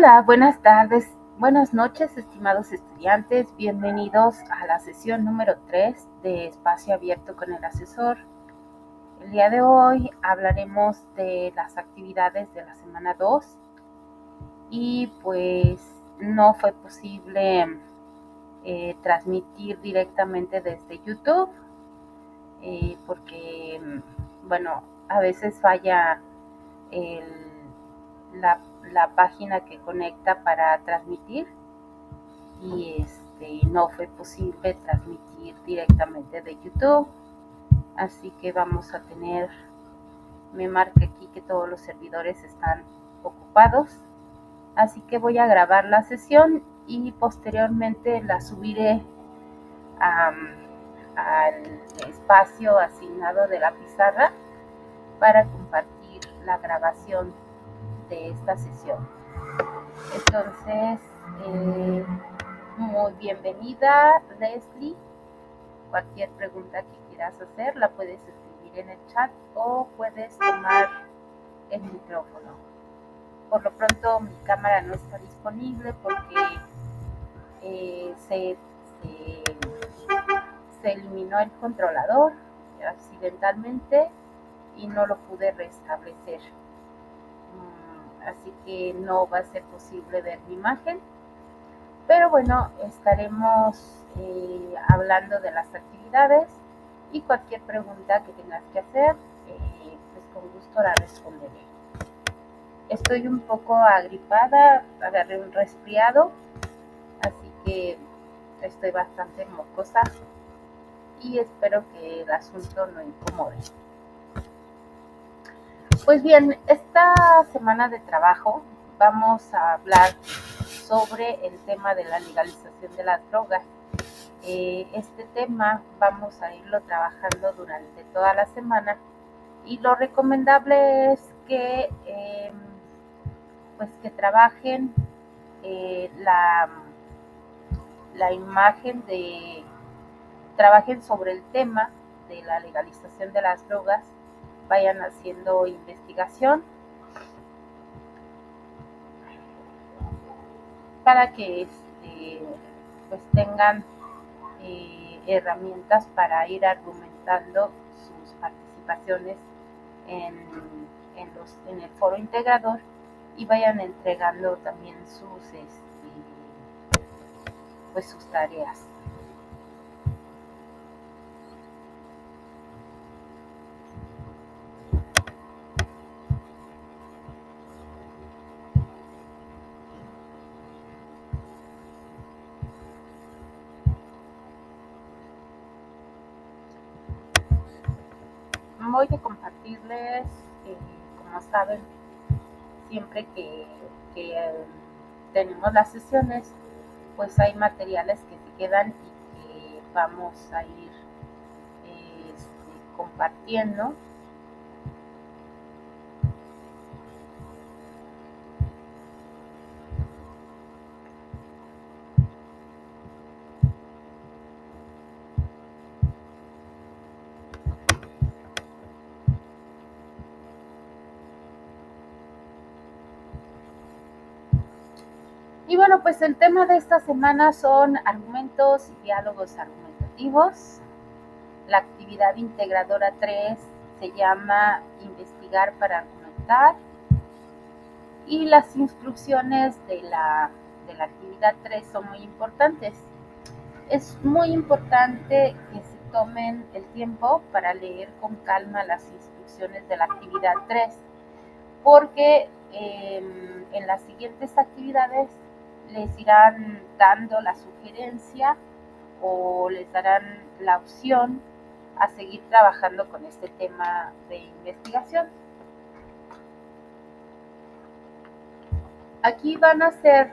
Hola, buenas tardes, buenas noches, estimados estudiantes. Bienvenidos a la sesión número 3 de Espacio Abierto con el Asesor. El día de hoy hablaremos de las actividades de la semana 2 y pues no fue posible transmitir directamente desde YouTube porque, bueno, a veces falla el, la página que conecta para transmitir y no fue posible transmitir directamente de YouTube, así que vamos a tener, me marca aquí que todos los servidores están ocupados, así que voy a grabar la sesión y posteriormente la subiré al espacio asignado de la pizarra para compartir la grabación de esta sesión. Entonces, muy bienvenida, Leslie. Cualquier pregunta que quieras hacer la puedes escribir en el chat o puedes tomar el micrófono. Por lo pronto mi cámara no está disponible porque se eliminó el controlador accidentalmente y no lo pude restablecer. Así que no va a ser posible ver mi imagen. Pero bueno, estaremos hablando de las actividades y cualquier pregunta que tengas que hacer, pues con gusto la responderé. Estoy un poco agripada, agarré un resfriado, así que estoy bastante mocosa y espero que el asunto no incomode. Pues bien, esta semana de trabajo vamos a hablar sobre el tema de la legalización de las drogas. Este tema vamos a irlo trabajando durante toda la semana y lo recomendable es que pues que trabajen la imagen de trabajen sobre el tema de la legalización de las drogas, vayan haciendo investigación para que pues tengan herramientas para ir argumentando sus participaciones en el foro integrador y vayan entregando también sus tareas. Voy a compartirles, como saben, siempre que tenemos las sesiones, pues hay materiales que se quedan y que vamos a ir compartiendo. Y bueno, pues el tema de esta semana son argumentos y diálogos argumentativos. La actividad integradora 3 se llama investigar para argumentar y las instrucciones de la actividad 3 son muy importantes. Es muy importante que se tomen el tiempo para leer con calma las instrucciones de la actividad 3 porque en las siguientes actividades les irán dando la sugerencia o les darán la opción a seguir trabajando con este tema de investigación. Aquí van a hacer,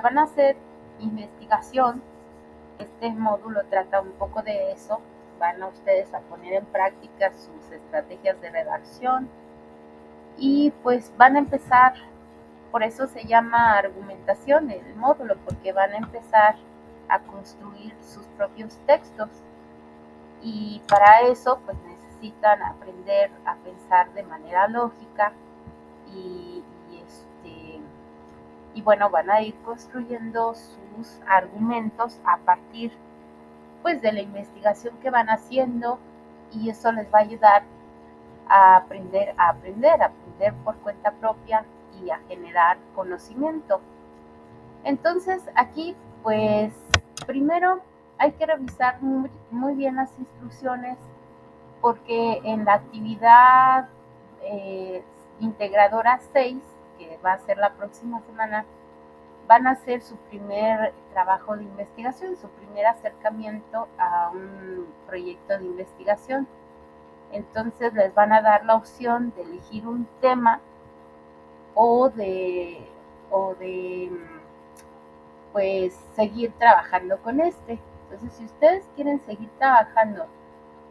van a hacer investigación. Este módulo trata un poco de eso. Van a ustedes a poner en práctica sus estrategias de redacción y pues van a empezar, por eso se llama argumentación el módulo, porque van a empezar a construir sus propios textos y para eso pues necesitan aprender a pensar de manera lógica y, y bueno, van a ir construyendo sus argumentos a partir pues de la investigación que van haciendo, y eso les va a ayudar a aprender por cuenta propia y a generar conocimiento. Entonces aquí pues primero hay que revisar muy bien las instrucciones, porque en la actividad integradora 6, que va a ser la próxima semana, van a hacer su primer trabajo de investigación, su primer acercamiento a un proyecto de investigación. Entonces les van a dar la opción de elegir un tema o de pues seguir trabajando con este. Entonces, si ustedes quieren seguir trabajando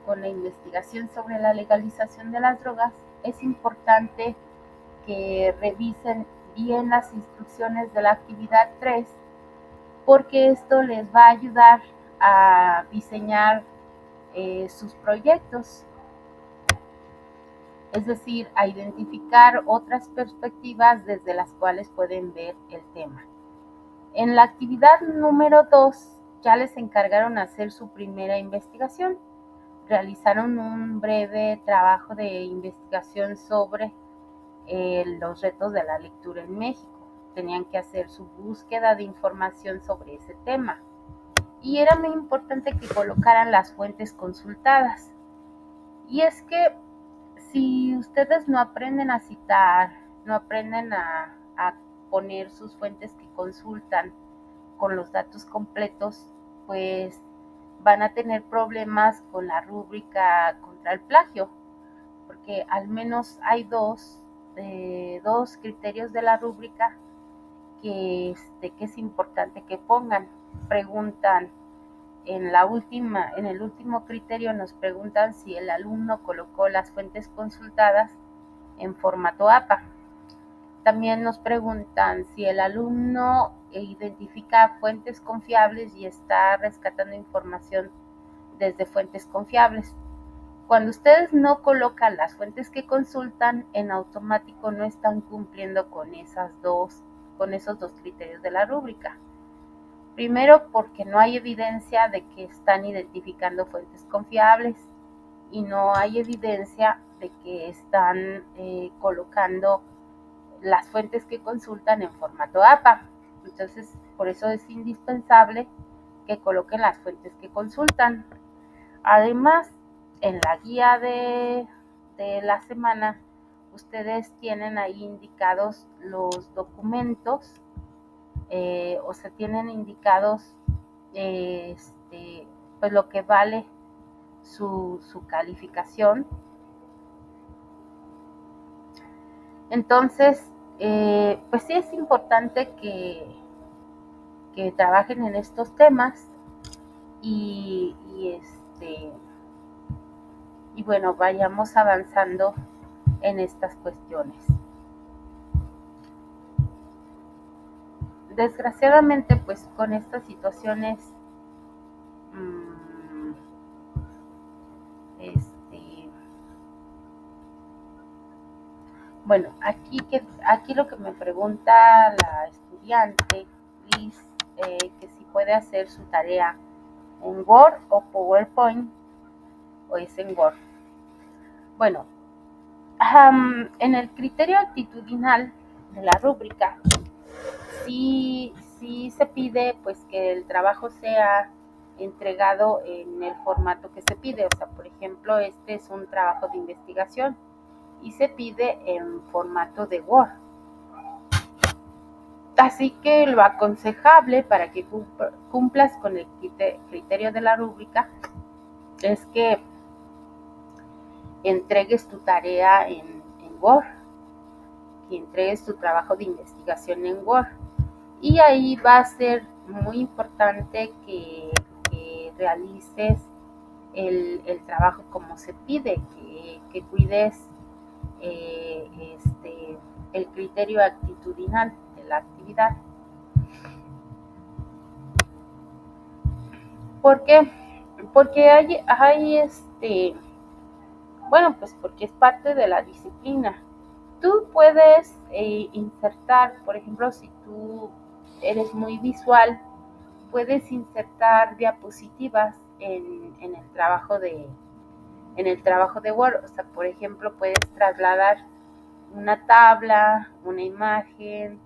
con la investigación sobre la legalización de las drogas, es importante que revisen bien las instrucciones de la actividad 3, porque esto les va a ayudar a diseñar sus proyectos, es decir, a identificar otras perspectivas desde las cuales pueden ver el tema. En la actividad número 2 ya les encargaron hacer su primera investigación. Realizaron un breve trabajo de investigación sobre los retos de la lectura en México. Tenían que hacer su búsqueda de información sobre ese tema. Y era muy importante que colocaran las fuentes consultadas. Y es que si ustedes no aprenden a citar, no aprenden a poner sus fuentes que consultan con los datos completos, pues van a tener problemas con la rúbrica contra el plagio, porque al menos hay dos criterios de la rúbrica que es importante que pongan. Preguntan en el último criterio nos preguntan si el alumno colocó las fuentes consultadas en formato APA. También nos preguntan si el alumno identifica fuentes confiables y está rescatando información desde fuentes confiables. Cuando ustedes no colocan las fuentes que consultan, en automático no están cumpliendo con esos dos criterios de la rúbrica. Primero, porque no hay evidencia de que están identificando fuentes confiables, y no hay evidencia de que están colocando las fuentes que consultan en formato APA. Entonces, por eso es indispensable que coloquen las fuentes que consultan. Además, en la guía de la semana, ustedes tienen ahí indicados los documentos, o se tienen indicados pues lo que vale su calificación. Entonces, pues sí es importante que trabajen en estos temas y bueno, vayamos avanzando en estas cuestiones. Desgraciadamente, pues con estas situaciones, bueno, aquí lo que me pregunta la estudiante Liz, que si puede hacer su tarea en Word o PowerPoint, o es en Word. Bueno, en el criterio actitudinal de la rúbrica, sí se pide pues que el trabajo sea entregado en el formato que se pide. O sea, por ejemplo, este es un trabajo de investigación y se pide en formato de Word. Así que lo aconsejable para que cumplas con el criterio de la rúbrica es que entregues tu tarea en Word, que entregues tu trabajo de investigación en Word. Y ahí va a ser muy importante que realices el trabajo como se pide, que cuides el criterio actitudinal de la actividad. ¿Por qué? Porque hay bueno, pues porque es parte de la disciplina. Tú puedes insertar, por ejemplo, si tú eres muy visual, puedes insertar diapositivas en el trabajo de Word. O sea, por ejemplo, puedes trasladar una tabla, una imagen,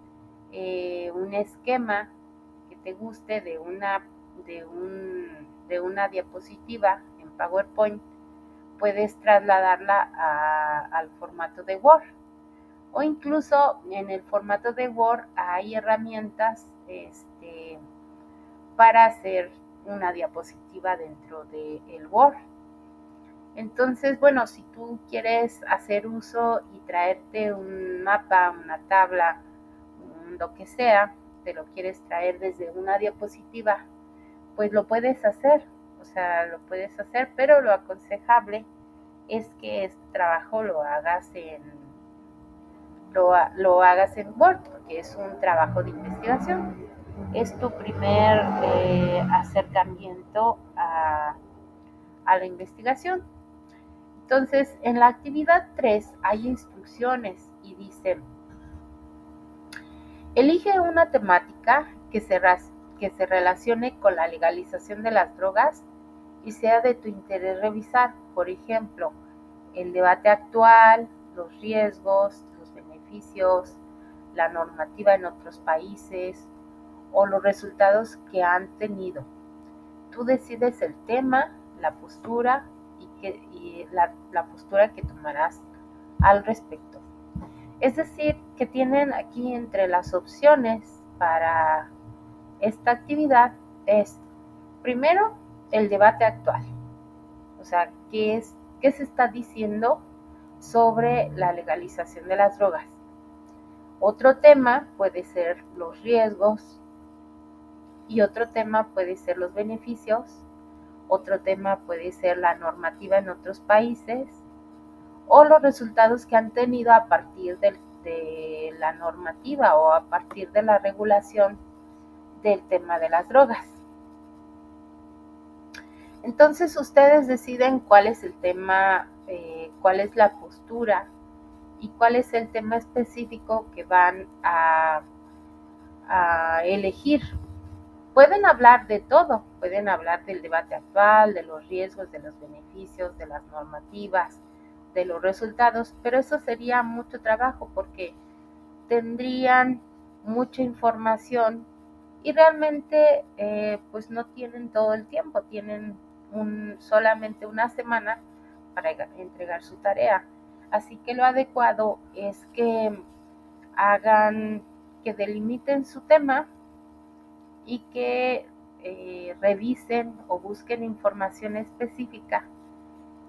un esquema que te guste de una diapositiva en PowerPoint, puedes trasladarla al formato de Word. O incluso en el formato de Word hay herramientas para hacer una diapositiva dentro del Word. Entonces, bueno, si tú quieres hacer uso y traerte un mapa, una tabla, lo que sea, te lo quieres traer desde una diapositiva, pues lo puedes hacer. O sea, lo puedes hacer, pero lo aconsejable es que este trabajo lo hagas en Word, porque es un trabajo de investigación. Es tu primer acercamiento a la investigación. Entonces, en la actividad 3 hay instrucciones y dice, elige una temática que se relacione con la legalización de las drogas y sea de tu interés revisar, por ejemplo, el debate actual, los riesgos, los beneficios, la normativa en otros países o los resultados que han tenido. Tú decides el tema, la postura y la postura que tomarás al respecto. Es decir, que tienen aquí entre las opciones para esta actividad es, primero, el debate actual. O sea, qué se está diciendo sobre la legalización de las drogas. Otro tema puede ser los riesgos y otro tema puede ser los beneficios. Otro tema puede ser la normativa en otros países o los resultados que han tenido a partir de la normativa o a partir de la regulación del tema de las drogas. Entonces ustedes deciden cuál es el tema, cuál es la postura y cuál es el tema específico que van a elegir. Pueden hablar de todo, pueden hablar del debate actual, de los riesgos, de los beneficios, de las normativas, de los resultados, pero eso sería mucho trabajo porque tendrían mucha información y realmente pues no tienen todo el tiempo, tienen solamente una semana para entregar su tarea. Así que lo adecuado es que que delimiten su tema y que revisen o busquen información específica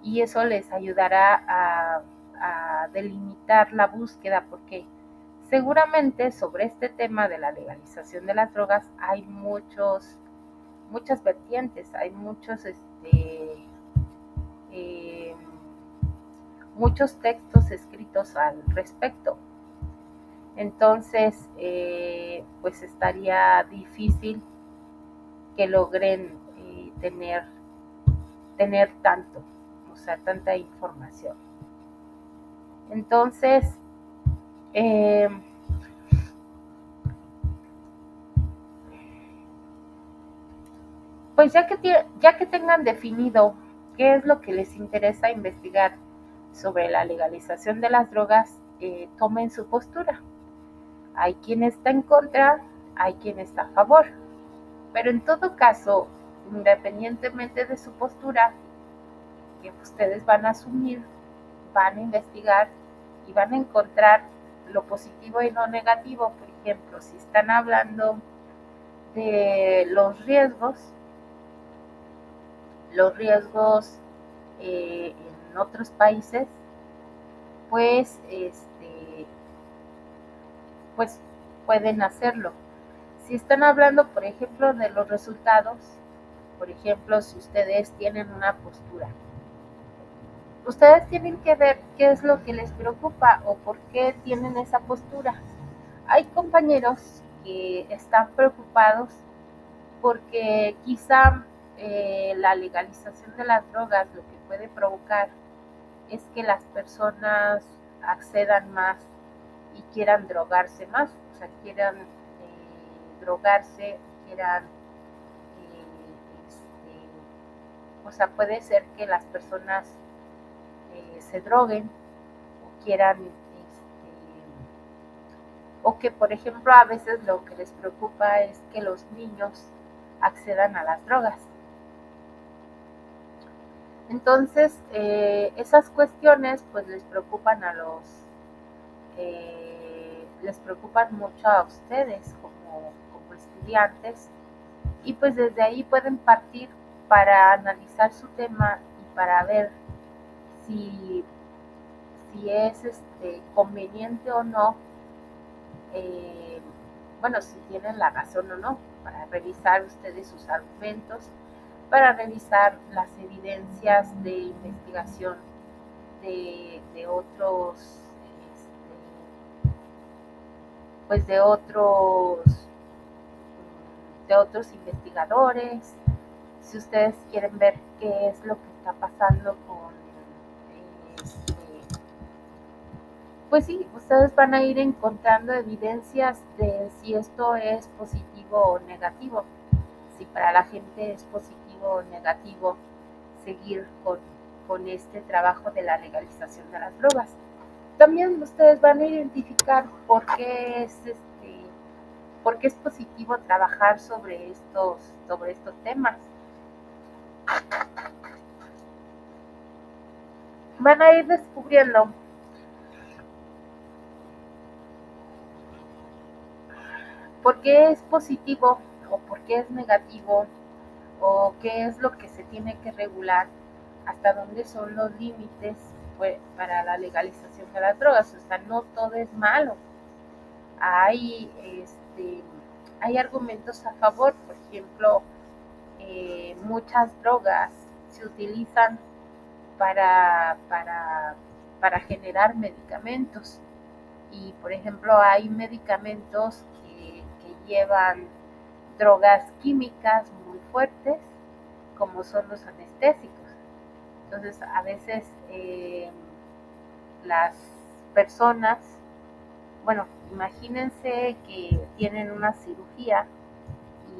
y eso les ayudará a delimitar la búsqueda porque seguramente sobre este tema de la legalización de las drogas hay muchas vertientes, hay eh, muchos textos escritos al respecto. Entonces, pues estaría difícil que logren tener tanto, o sea, tanta información. Entonces, eh, pues ya que tengan definido qué es lo que les interesa investigar sobre la legalización de las drogas, tomen su postura. Hay quien está en contra, hay quien está a favor, pero en todo caso, independientemente de su postura, que ustedes van a asumir, van a investigar y van a encontrar lo positivo y lo negativo. Por ejemplo, si están hablando de los riesgos en otros países, pues, pues pueden hacerlo. Si están hablando, por ejemplo, de los resultados, por ejemplo, si ustedes tienen una postura, ustedes tienen que ver qué es lo que les preocupa o por qué tienen esa postura. Hay compañeros que están preocupados porque quizá la legalización de las drogas lo que puede provocar es que las personas accedan más y quieran drogarse más, o sea, quieran drogarse, quieran, o sea, puede ser que las personas se droguen o quieran, o que por ejemplo a veces lo que les preocupa es que los niños accedan a las drogas. Entonces, esas cuestiones pues les preocupan les preocupan mucho a ustedes como estudiantes, y pues desde ahí pueden partir para analizar su tema y para ver si, si es conveniente o no, eh, bueno, si tienen la razón o no, para revisar ustedes sus argumentos, para revisar las evidencias de investigación de otros, pues de otros investigadores. Si ustedes quieren ver qué es lo que está pasando con, este, pues sí, ustedes van a ir encontrando evidencias de si esto es positivo o negativo, si para la gente es positivo o negativo seguir con este trabajo de la legalización de las drogas. También ustedes van a identificar por qué es positivo trabajar sobre estos temas. Van a ir descubriendo por qué es positivo o por qué es negativo, o qué es lo que se tiene que regular, hasta dónde son los límites para la legalización de las drogas. O sea, no todo es malo. Hay, hay argumentos a favor. Por ejemplo, muchas drogas se utilizan para generar medicamentos, y por ejemplo hay medicamentos que llevan drogas químicas muy fuertes, como son los anestésicos. Entonces a veces las personas, bueno, imagínense que tienen una cirugía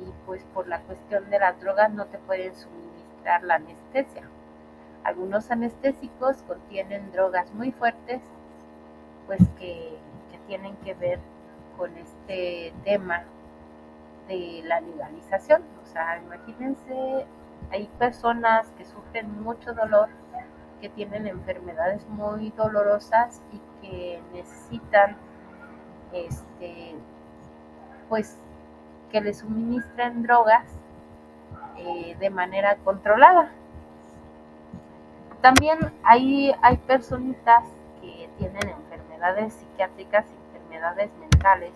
y pues por la cuestión de las drogas no te pueden suministrar la anestesia. Algunos anestésicos contienen drogas muy fuertes, pues que tienen que ver con este tema de la legalización. O sea, imagínense, hay personas que sufren mucho dolor, que tienen enfermedades muy dolorosas y que necesitan, pues, que les suministren drogas de manera controlada. También hay personitas que tienen enfermedades psiquiátricas, enfermedades mentales,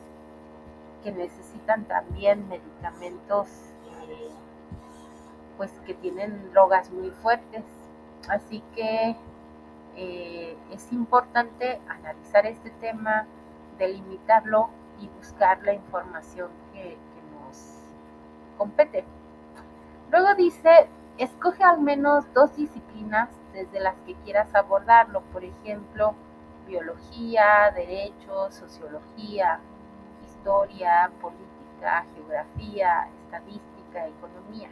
que necesitan también medicamentos, pues que tienen drogas muy fuertes. Así que es importante analizar este tema, delimitarlo y buscar la información que nos compete. Luego dice, escoge al menos 2 disciplinas desde las que quieras abordarlo, por ejemplo, biología, derecho, sociología, historia, política, geografía, estadística, economía.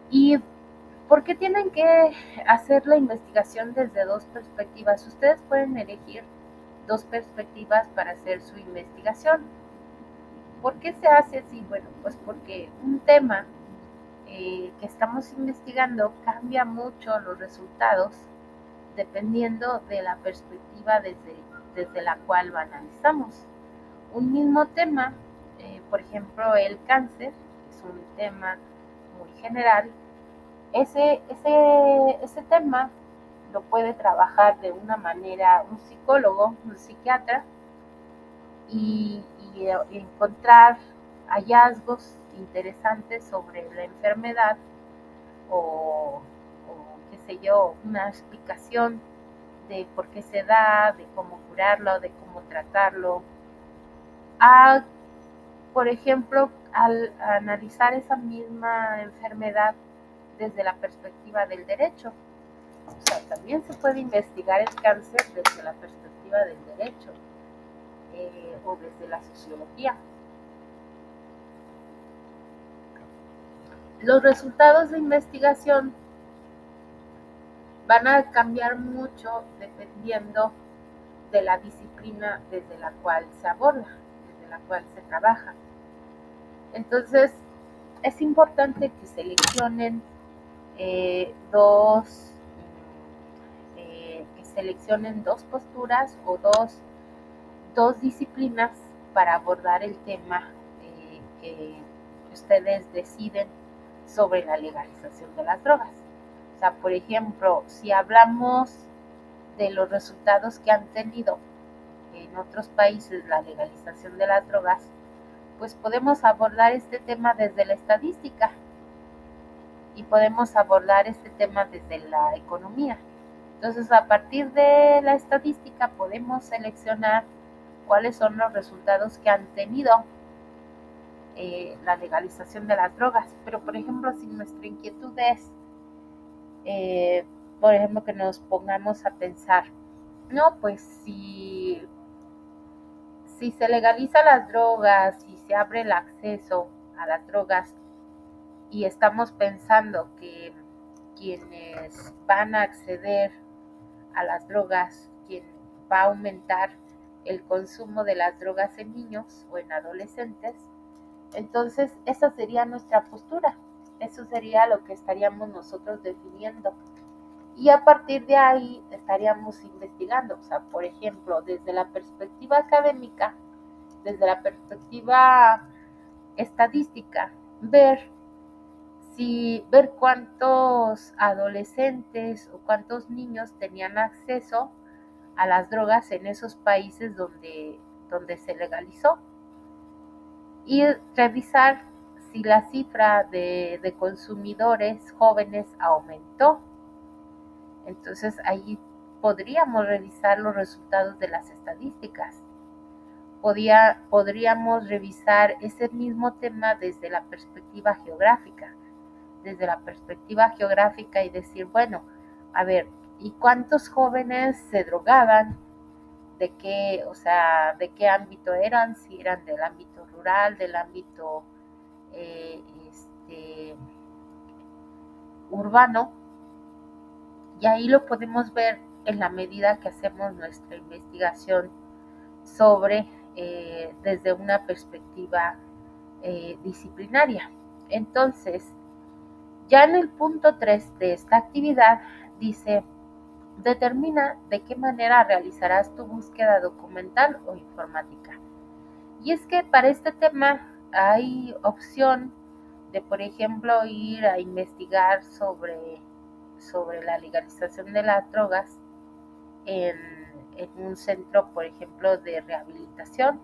¿Y por qué tienen que hacer la investigación desde 2 perspectivas? Ustedes pueden elegir 2 perspectivas para hacer su investigación. ¿Por qué se hace así? Bueno, pues porque un tema que estamos investigando cambia mucho los resultados dependiendo de la perspectiva desde la cual lo analizamos. Un mismo tema, por ejemplo, el cáncer, es un tema muy general. Ese tema lo puede trabajar de una manera un psicólogo, un psiquiatra, y encontrar hallazgos interesantes sobre la enfermedad, o qué sé yo, una explicación de por qué se da, de cómo curarlo, de cómo tratarlo. Por ejemplo, al analizar esa misma enfermedad desde la perspectiva del derecho. O sea, también se puede investigar el cáncer desde la perspectiva perspectiva del derecho o desde la sociología. Los resultados de investigación van a cambiar mucho dependiendo de la disciplina desde la cual se aborda, desde la cual se trabaja. Entonces, es importante que seleccionen dos posturas o dos disciplinas para abordar el tema que ustedes deciden sobre la legalización de las drogas. O sea, por ejemplo, si hablamos de los resultados que han tenido en otros países la legalización de las drogas, pues podemos abordar este tema desde la estadística y podemos abordar este tema desde la economía. Entonces, a partir de la estadística podemos seleccionar cuáles son los resultados que han tenido la legalización de las drogas. Pero, por ejemplo, si nuestra inquietud es, por ejemplo, que nos pongamos a pensar, no, pues si se legaliza las drogas, si se abre el acceso a las drogas y estamos pensando que quienes van a acceder a las drogas, quien va a aumentar el consumo de las drogas en niños o en adolescentes, entonces esa sería nuestra postura, eso sería lo que estaríamos nosotros definiendo. Y a partir de ahí estaríamos investigando, o sea, por ejemplo, desde la perspectiva académica, desde la perspectiva estadística, ver cuántos adolescentes o cuántos niños tenían acceso a las drogas en esos países donde se legalizó y revisar si la cifra de consumidores jóvenes aumentó. Entonces ahí podríamos revisar los resultados de las estadísticas. Podríamos revisar ese mismo tema desde la perspectiva geográfica. Y decir, bueno, a ver, ¿y cuántos jóvenes se drogaban? ¿De qué ámbito eran? Si eran del ámbito rural, del ámbito urbano. Y ahí lo podemos ver en la medida que hacemos nuestra investigación sobre desde una perspectiva disciplinaria. Entonces, ya en el punto 3 de esta actividad dice, determina de qué manera realizarás tu búsqueda documental o informática. Y es que para este tema hay opción de, por ejemplo, ir a investigar sobre la legalización de las drogas en un centro, por ejemplo, de rehabilitación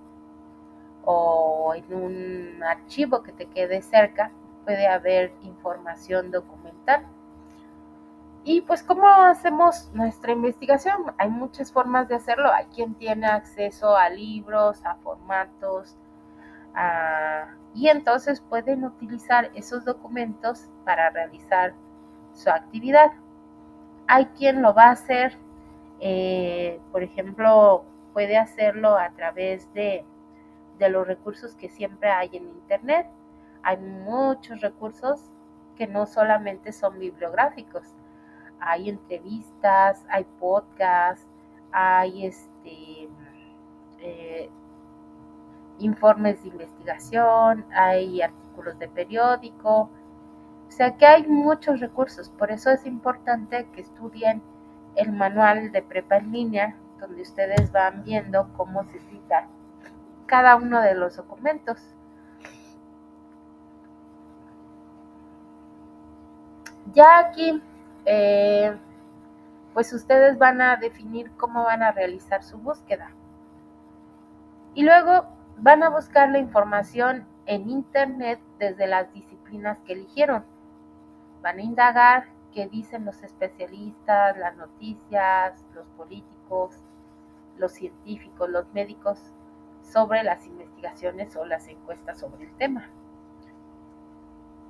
o en un archivo que te quede cerca, puede haber información documental. Y pues, ¿cómo hacemos nuestra investigación? Hay muchas formas de hacerlo. Hay quien tiene acceso a libros, a formatos, y entonces pueden utilizar esos documentos para realizar su actividad. Hay quien lo va a hacer, por ejemplo, puede hacerlo a través de los recursos que siempre hay en Internet. Hay muchos recursos que no solamente son bibliográficos. Hay entrevistas, hay podcasts, hay informes de investigación, hay artículos de periódico. O sea que hay muchos recursos, por eso es importante que estudien el manual de prepa en línea, donde ustedes van viendo cómo se cita cada uno de los documentos. Ya aquí, pues ustedes van a definir cómo van a realizar su búsqueda. Y luego van a buscar la información en Internet desde las disciplinas que eligieron. Van a indagar qué dicen los especialistas, las noticias, los políticos, los científicos, los médicos sobre las investigaciones o las encuestas sobre el tema.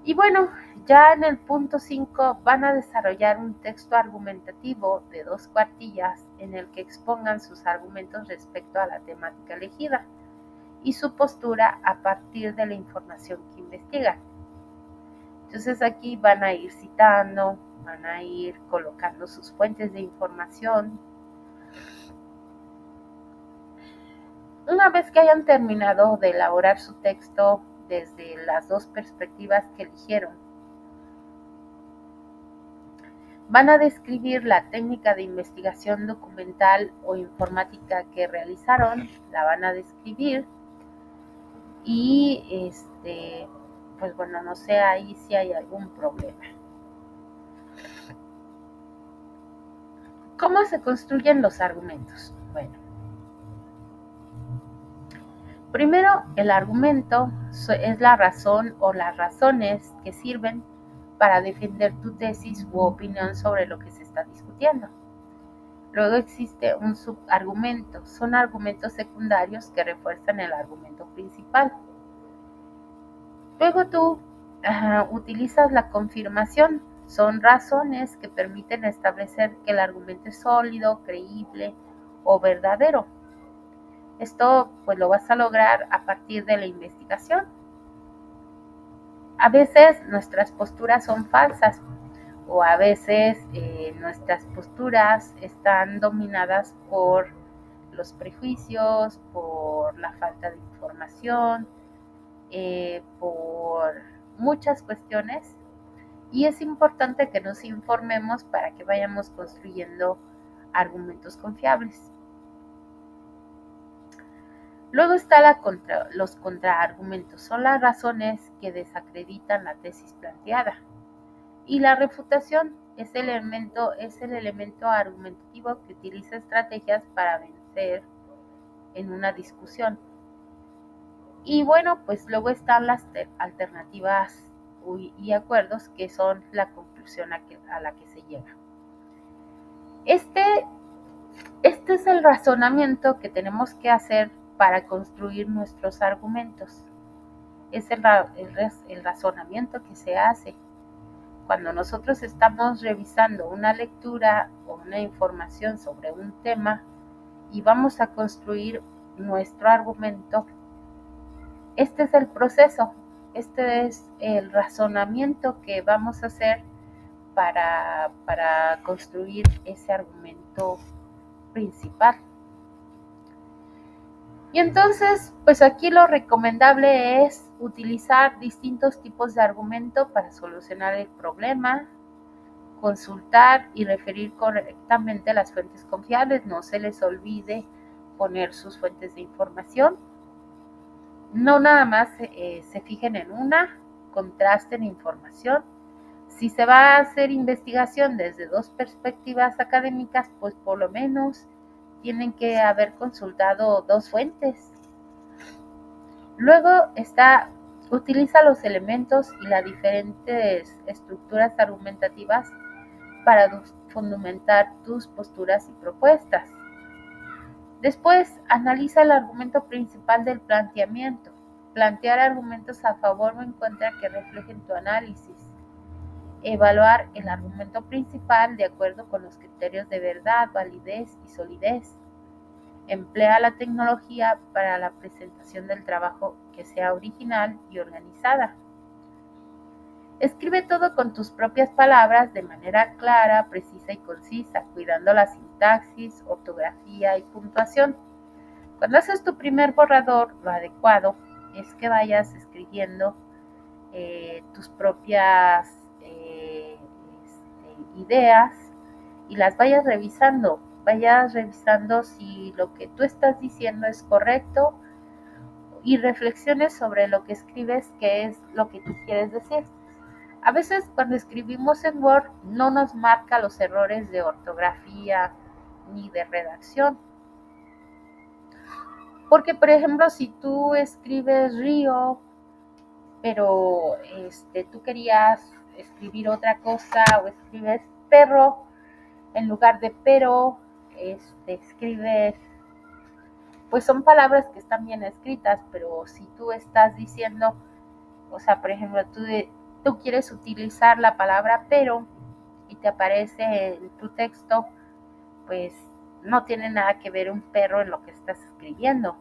Y bueno, ya en el punto 5 van a desarrollar un texto argumentativo de 2 cuartillas en el que expongan sus argumentos respecto a la temática elegida y su postura a partir de la información que investigan. Entonces aquí van a ir citando, van a ir colocando sus fuentes de información. Una vez que hayan terminado de elaborar su texto desde las 2 perspectivas que eligieron, van a describir la técnica de investigación documental o informática que realizaron, la van a describir y pues bueno, no sé ahí si hay algún problema. ¿Cómo se construyen los argumentos? Bueno, primero el argumento es la razón o las razones que sirven para defender tu tesis u opinión sobre lo que se está discutiendo. Luego existe un subargumento, son argumentos secundarios que refuerzan el argumento principal. Luego tú utilizas la confirmación, son razones que permiten establecer que el argumento es sólido, creíble o verdadero. Esto pues lo vas a lograr a partir de la investigación. A veces nuestras posturas son falsas o a veces nuestras posturas están dominadas por los prejuicios, por la falta de información, por muchas cuestiones y es importante que nos informemos para que vayamos construyendo argumentos confiables. Luego está los contraargumentos, son las razones que desacreditan la tesis planteada. Y la refutación es el elemento argumentativo que utiliza estrategias para vencer en una discusión. Y bueno, pues luego están las alternativas y acuerdos que son la conclusión a la que se llega. Este es el razonamiento que tenemos que hacer para construir nuestros argumentos. Es el razonamiento que se hace cuando nosotros estamos revisando una lectura o una información sobre un tema y vamos a construir nuestro argumento. Este es el proceso, este es el razonamiento que vamos a hacer para construir ese argumento principal. Y entonces, pues aquí lo recomendable es utilizar distintos tipos de argumento para solucionar el problema, consultar y referir correctamente las fuentes confiables, no se les olvide poner sus fuentes de información. No nada más se fijen en una, contrasten información. Si se va a hacer investigación desde 2 perspectivas académicas, pues por lo menos tienen que haber consultado 2 fuentes. Luego utiliza los elementos y las diferentes estructuras argumentativas para fundamentar tus posturas y propuestas. Después, analiza el argumento principal del planteamiento. Plantear argumentos a favor o en contra que reflejen tu análisis. Evaluar el argumento principal de acuerdo con los criterios de verdad, validez y solidez. Emplea la tecnología para la presentación del trabajo que sea original y organizada. Escribe todo con tus propias palabras de manera clara, precisa y concisa, cuidando la sintaxis, ortografía y puntuación. Cuando haces tu primer borrador, lo adecuado es que vayas escribiendo tus propias ideas y las vayas revisando si lo que tú estás diciendo es correcto y reflexiones sobre lo que escribes, qué es lo que tú quieres decir. A veces cuando escribimos en Word no nos marca los errores de ortografía ni de redacción. Porque, por ejemplo, si tú escribes río, pero tú querías escribir otra cosa o escribes perro en lugar de pero, escribes, pues son palabras que están bien escritas, pero si tú estás diciendo, o sea, por ejemplo, tú tú quieres utilizar la palabra pero y te aparece en tu texto, pues no tiene nada que ver un perro en lo que estás escribiendo.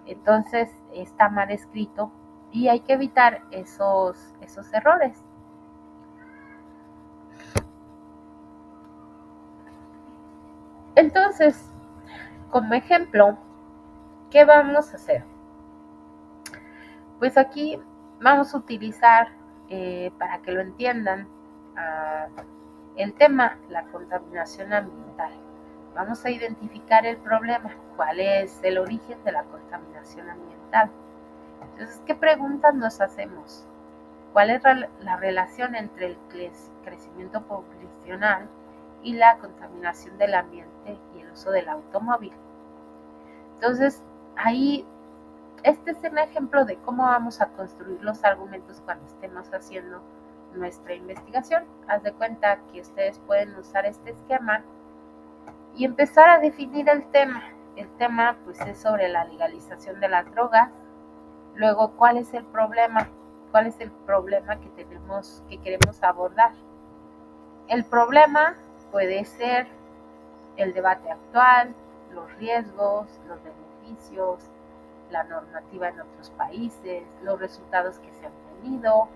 Entonces está mal escrito y hay que evitar esos errores. Entonces, como ejemplo, ¿qué vamos a hacer? Pues aquí vamos a utilizar, para que lo entiendan, el tema, la contaminación ambiental. Vamos a identificar el problema, cuál es el origen de la contaminación ambiental. Entonces, ¿qué preguntas nos hacemos? ¿Cuál es la relación entre el crecimiento poblacional y la contaminación del ambiente y el uso del automóvil? Entonces, ahí, este es un ejemplo de cómo vamos a construir los argumentos cuando estemos haciendo nuestra investigación. Haz de cuenta que ustedes pueden usar este esquema y empezar a definir el tema. El tema pues es sobre la legalización de las drogas. Luego, ¿cuál es el problema? ¿Cuál es el problema que queremos abordar? El problema puede ser el debate actual, los riesgos, los beneficios, la normativa en otros países, los resultados que se han tenido.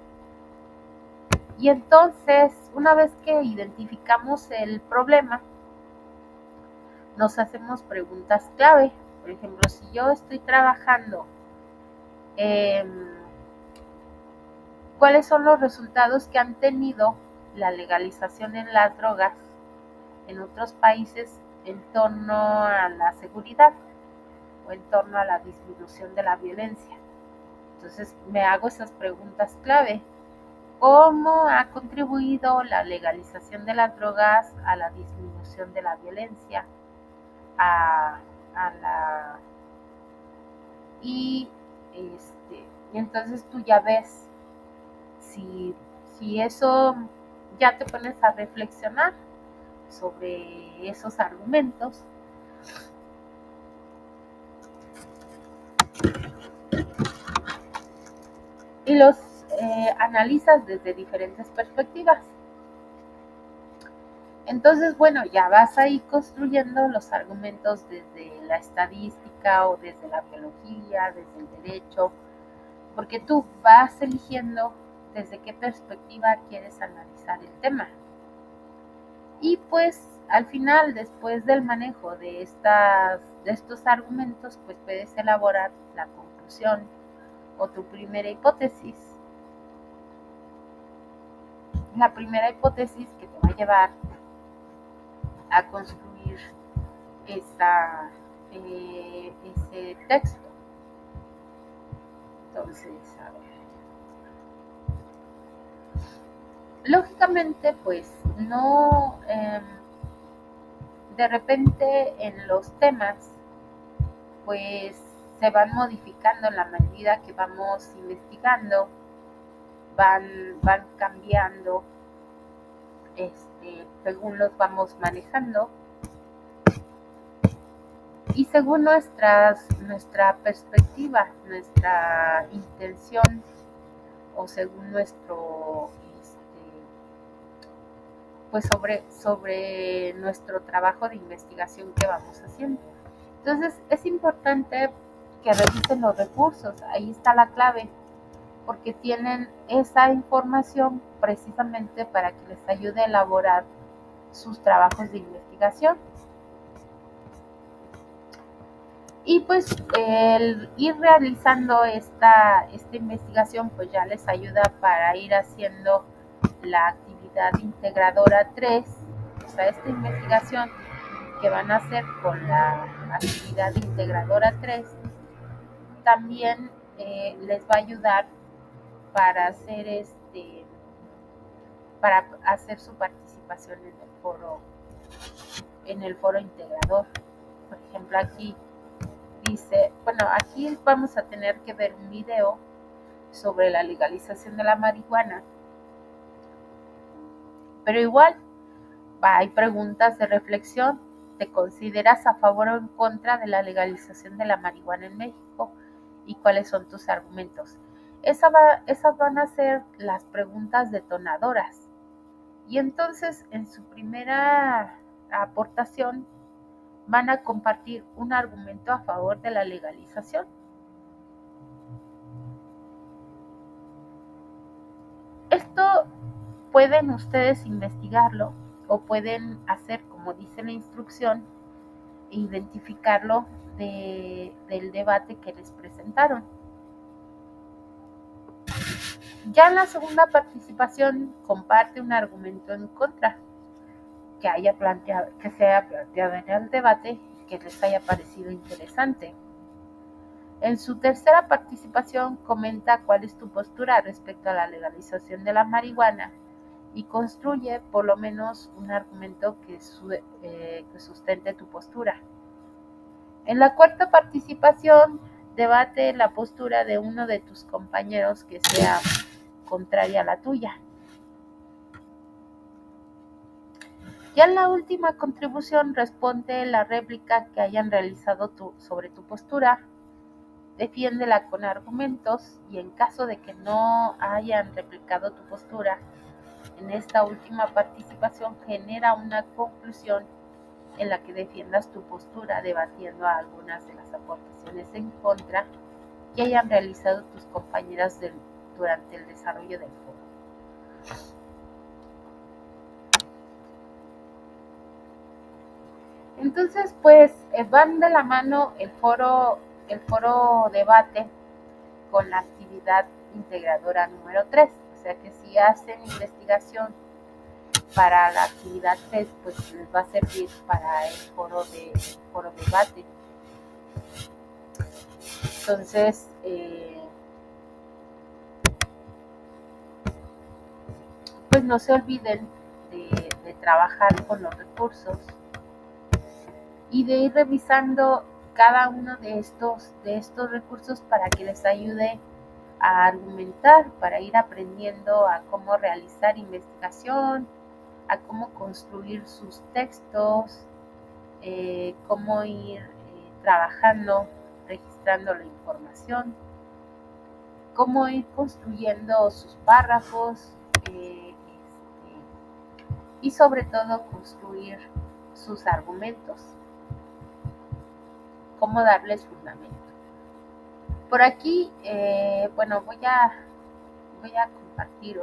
Y entonces, una vez que identificamos el problema, nos hacemos preguntas clave. Por ejemplo, si yo estoy trabajando, ¿cuáles son los resultados que han tenido la legalización en las drogas en otros países en torno a la seguridad o en torno a la disminución de la violencia? Entonces me hago esas preguntas clave. ¿Cómo ha contribuido la legalización de las drogas a la disminución de la violencia? A la y entonces tú ya ves si, si eso, ya te pones a reflexionar sobre esos argumentos y los analizas desde diferentes perspectivas. Entonces, bueno, ya vas ahí construyendo los argumentos desde la estadística o desde la biología, desde el derecho, porque tú vas eligiendo desde qué perspectiva quieres analizar el tema. Y pues al final, después del manejo de estos argumentos, pues puedes elaborar la conclusión o tu primera hipótesis. La primera hipótesis que te va a llevar a construir ese texto. Entonces, a ver. Lógicamente, pues no, de repente en los temas, pues se van modificando en la medida que vamos investigando, van cambiando, según los vamos manejando y según nuestra perspectiva, nuestra intención o según nuestro, pues sobre nuestro trabajo de investigación que vamos haciendo. Entonces es importante que revisen los recursos, ahí está la clave, porque tienen esa información precisamente para que les ayude a elaborar sus trabajos de investigación. Y pues el ir realizando esta investigación pues ya les ayuda para ir haciendo la actividad integradora 3, o sea, esta investigación que van a hacer con la actividad integradora 3 también les va a ayudar para hacer su participación en el foro integrador. Por ejemplo, aquí dice, bueno, aquí vamos a tener que ver un video sobre la legalización de la marihuana, pero igual hay preguntas de reflexión. ¿Te consideras a favor o en contra de la legalización de la marihuana en México? ¿Y cuáles son tus argumentos? Esas van a ser las preguntas detonadoras. Y entonces en su primera aportación van a compartir un argumento a favor de la legalización. Esto pueden ustedes investigarlo o pueden hacer como dice la instrucción e identificarlo del debate que les presentaron. Ya en la segunda participación comparte un argumento en contra que se haya planteado en el debate y que les haya parecido interesante. En su tercera participación comenta cuál es tu postura respecto a la legalización de la marihuana y construye por lo menos un argumento que sustente tu postura. En la cuarta participación debate la postura de uno de tus compañeros que sea contraria a la tuya. Ya en la última contribución responde la réplica que hayan realizado sobre tu postura, defiéndela con argumentos y en caso de que no hayan replicado tu postura, en esta última participación genera una conclusión en la que defiendas tu postura debatiendo a algunas de las aportaciones en contra que hayan realizado tus compañeras durante el desarrollo del foro. Entonces, pues van de la mano el foro debate con la actividad integradora número 3. O sea que si hacen investigación para la actividad 3, pues les va a servir para el foro debate. Entonces, pues no se olviden de trabajar con los recursos y de ir revisando cada uno de estos recursos para que les ayude a argumentar, para ir aprendiendo a cómo realizar investigación, a cómo construir sus textos, cómo ir trabajando, registrando la información, cómo ir construyendo sus párrafos y sobre todo construir sus argumentos, cómo darles fundamento. Por aquí, bueno, voy a compartir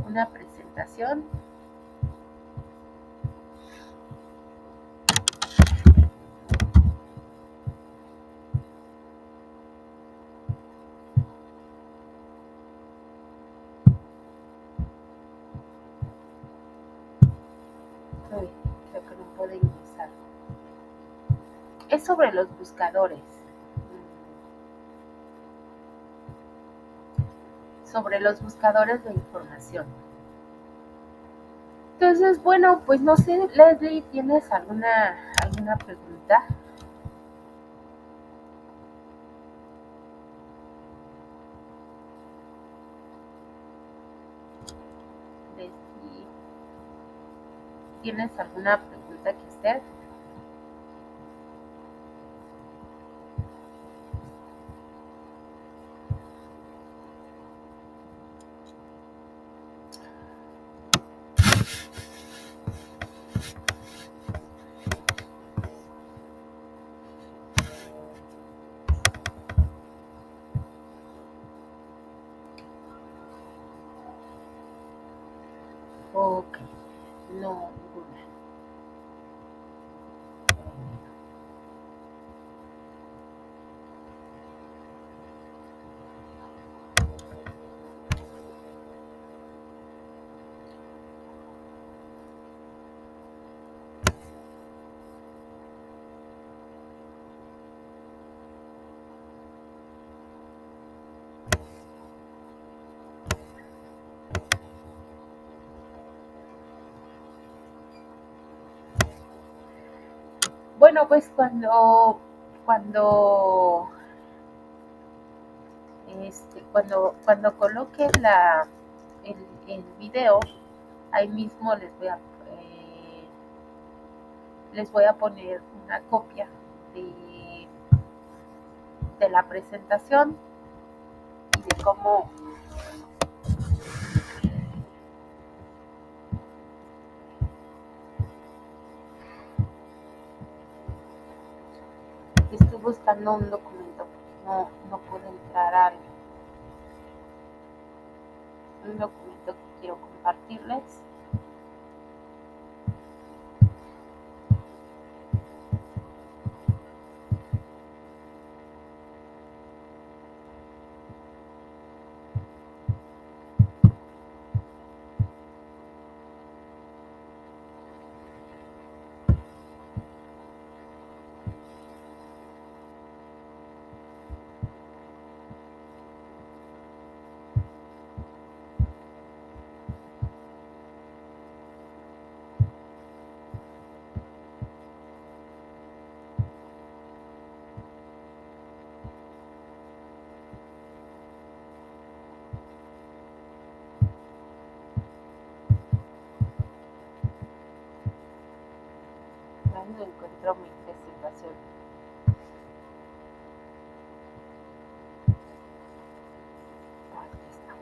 una presentación. Creo que no puedo ingresar. Es sobre los buscadores. Sobre los buscadores de información. Entonces, bueno, pues no sé, Leslie, ¿tienes alguna pregunta? Leslie, ¿tienes alguna pregunta que hacer? Ok, no, ninguna. Bueno, pues cuando coloque el video, ahí mismo les voy a poner una copia de, de la presentación y de cómo estoy buscando un documento porque no puedo entrar al un documento que quiero compartirles. No encuentro mi presentación. Aquí está.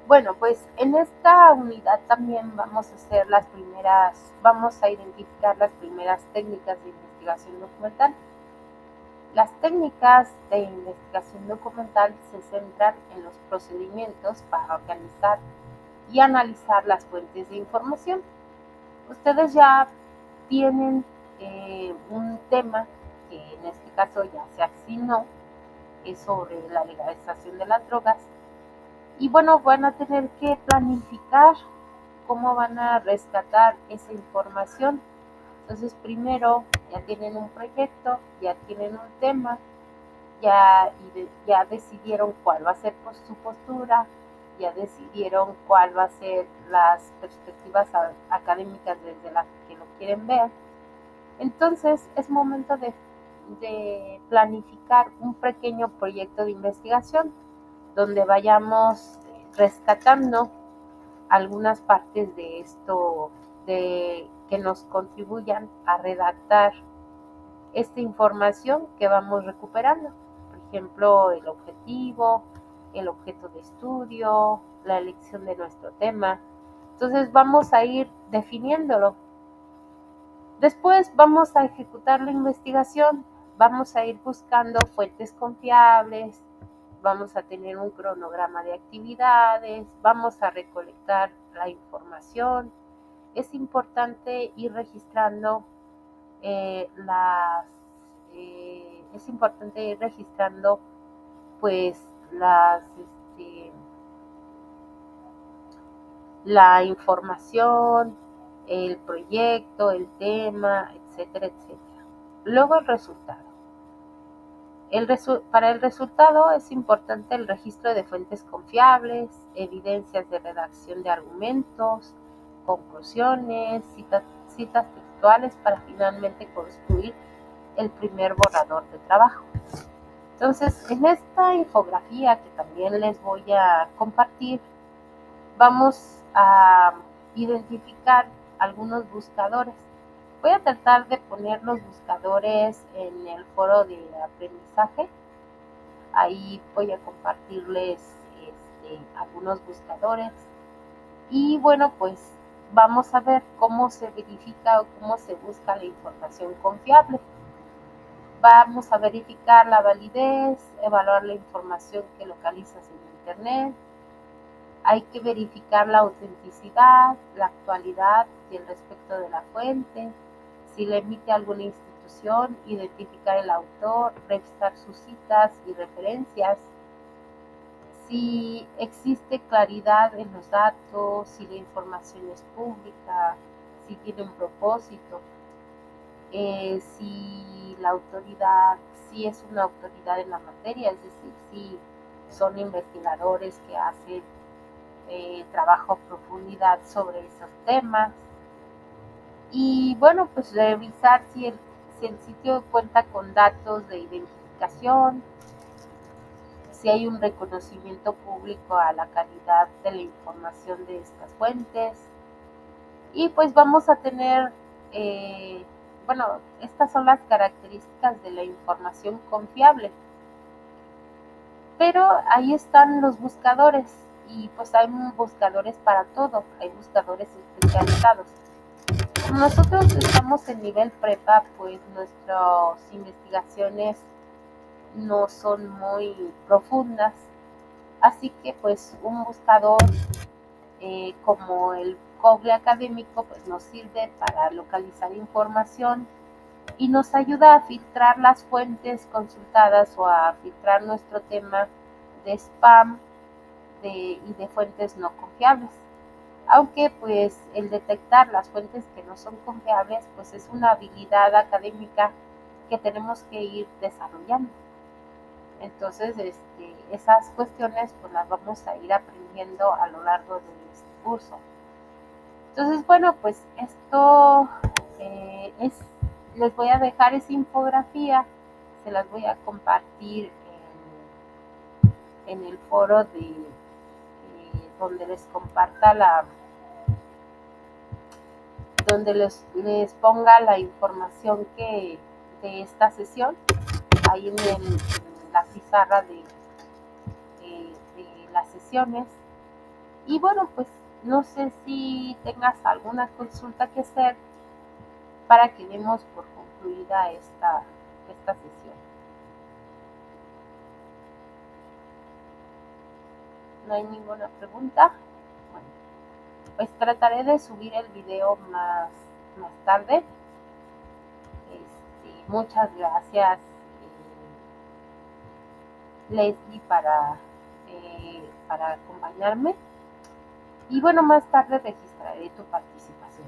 Bueno, pues en esta unidad también vamos a identificar las primeras técnicas de investigación documental. Las técnicas de investigación documental se centran en los procedimientos para organizar y analizar las fuentes de información. Ustedes ya tienen un tema que en este caso ya se asignó, es sobre la legalización de las drogas. Y bueno, van a tener que planificar cómo van a rescatar esa información. Entonces, primero ya tienen un proyecto, ya tienen un tema, ya decidieron cuál va a ser su postura, ya decidieron cuál va a ser las perspectivas académicas desde las que lo quieren ver. Entonces, es momento de planificar un pequeño proyecto de investigación donde vayamos rescatando algunas partes de esto, de que nos contribuyan a redactar esta información que vamos recuperando. Por ejemplo, el objeto de estudio, la elección de nuestro tema. Entonces vamos a ir definiéndolo. Después vamos a ejecutar la investigación, vamos a ir buscando fuentes confiables, vamos a tener un cronograma de actividades, vamos a recolectar la información. Es importante ir registrando es importante ir registrando pues la información, el proyecto, el tema, etcétera, etcétera. Luego el resultado. Para el resultado es importante el registro de fuentes confiables, evidencias de redacción de argumentos, conclusiones, citas textuales para finalmente construir el primer borrador de trabajo. Entonces, en esta infografía que también les voy a compartir, vamos a identificar algunos buscadores. Voy a tratar de poner los buscadores en el foro de aprendizaje. Ahí voy a compartirles algunos buscadores. Y bueno, pues vamos a ver cómo se verifica o cómo se busca la información confiable. Vamos a verificar la validez, evaluar la información que localizas en Internet. Hay que verificar la autenticidad, la actualidad y el respecto de la fuente. Si la emite alguna institución, identificar el autor, revisar sus citas y referencias. Si existe claridad en los datos, si la información es pública, si tiene un propósito, si la autoridad, si es una autoridad en la materia, es decir, si son investigadores que hacen trabajo a profundidad sobre esos temas. Y bueno, pues revisar si el sitio cuenta con datos de identificación, si hay un reconocimiento público a la calidad de la información de estas fuentes. Y pues vamos a tener, bueno, estas son las características de la información confiable. Pero ahí están los buscadores y pues hay buscadores para todo, hay buscadores especializados. Como nosotros estamos en nivel prepa, pues nuestras investigaciones no son muy profundas, así que pues un buscador como el Google académico pues nos sirve para localizar información y nos ayuda a filtrar las fuentes consultadas o a filtrar nuestro tema de spam y de fuentes no confiables. Aunque pues el detectar las fuentes que no son confiables pues es una habilidad académica que tenemos que ir desarrollando. Entonces esas cuestiones pues las vamos a ir aprendiendo a lo largo de este curso. Entonces bueno, pues esto les voy a dejar esa infografía, se las voy a compartir en el foro de donde les comparta donde les ponga la información de esta sesión ahí en la pizarra de las sesiones. Y bueno, pues no sé si tengas alguna consulta que hacer para que demos por concluida esta sesión. ¿No hay ninguna pregunta? Bueno, pues trataré de subir el video más tarde. Muchas gracias, Leslie, para acompañarme. Y bueno, más tarde registraré tu participación.